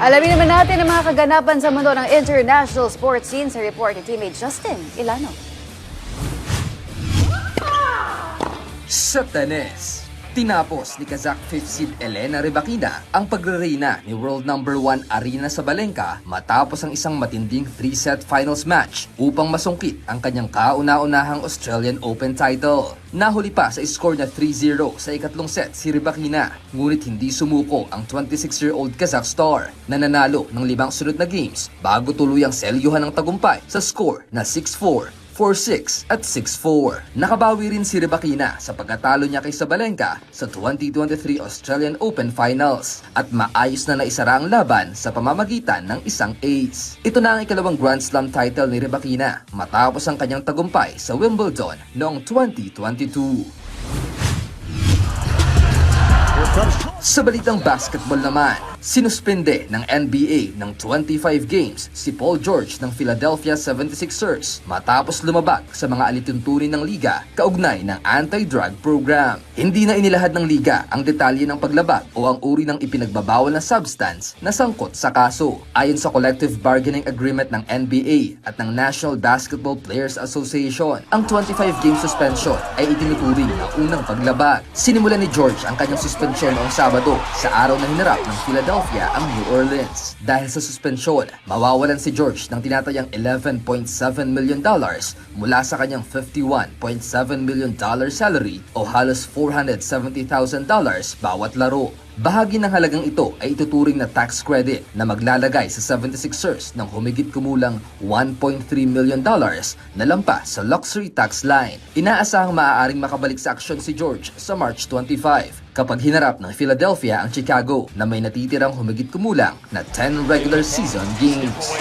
Alamin naman natin ang mga kaganapan sa mundo ng international sports scene sa report ni teammate Justin Ilano. Sa tennis, tinapos ni Kazakh 5th seed Elena Rybakina ang pagrereyna ni world number 1 Aryna Sabalenka matapos ang isang matinding 3-set finals match upang masungkit ang kanyang kauna-unahang Australian Open title. Nahuli pa sa score na 3-0 sa ikatlong set si Rybakina, ngunit hindi sumuko ang 26-year-old Kazakh star na nanalo ng 5 sunod na games bago tuluyang selyuhan ng tagumpay sa score na 6-4. 4-6 at 6-4. Nakabawi rin si Rybakina sa pagkatalo niya kay Sabalenka sa 2023 Australian Open Finals at maayos na naisara ang laban sa pamamagitan ng isang ace. Ito na ang ikalawang Grand Slam title ni Rybakina matapos ang kanyang tagumpay sa Wimbledon noong 2022. Sa balitang basketball naman, sinuspende ng NBA ng 25 games si Paul George ng Philadelphia 76ers matapos lumabag sa mga alituntunin ng liga kaugnay ng anti-drug program. Hindi na inilahad ng liga ang detalye ng paglabag o ang uri ng ipinagbabawal na substance na sangkot sa kaso. Ayon sa collective bargaining agreement ng NBA at ng National Basketball Players Association, ang 25-game suspension ay itinuturing na unang paglabag. Sinimulan ni George ang kanyang suspension noong Sabado sa araw na hinarap ng Philadelphia ang New Orleans. Dahil sa suspensyon, mawawalan si George ng tinatayang $11.7 million mula sa kanyang $51.7 million salary o halos $470,000 bawat laro. Bahagi ng halagang ito ay ituturing na tax credit na maglalagay sa 76ers ng humigit kumulang $1.3 million na lampas sa luxury tax line. Inaasahang maaaring makabalik sa aksyon si George sa March 25 kapag hinarap ng Philadelphia ang Chicago na may natitirang humigit kumulang na 10 regular season games.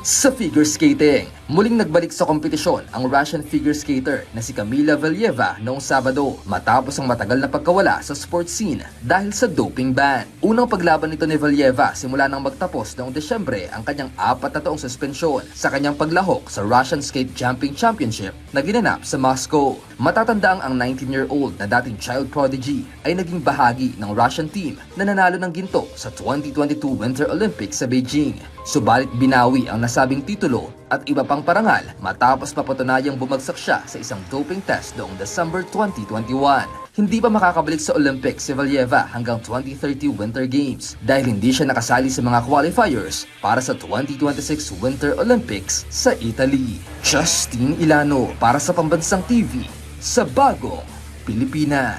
Sa figure skating, muling nagbalik sa kompetisyon ang Russian figure skater na si Kamila Valieva noong Sabado matapos ang matagal na pagkawala sa sports scene dahil sa doping ban. Unang paglaban nito ni Valieva simula nang magtapos noong Desyembre ang kanyang 4 na taong suspensyon sa kanyang paglahok sa Russian Skate Jumping Championship na ginanap sa Moscow. Matatandaang ang 19-year-old na dating child prodigy ay naging bahagi ng Russian team na nanalo ng ginto sa 2022 Winter Olympics sa Beijing. Subalit binawi ang nasabing titulo at iba pang parangal matapos mapatunayang bumagsak siya sa isang doping test noong December 2021. Hindi pa makakabalik sa Olympics si Valieva hanggang 2030 Winter Games dahil hindi siya nakasali sa mga qualifiers para sa 2026 Winter Olympics sa Italy. Justin Ilano para sa Pambansang TV sa Bagong Pilipinas.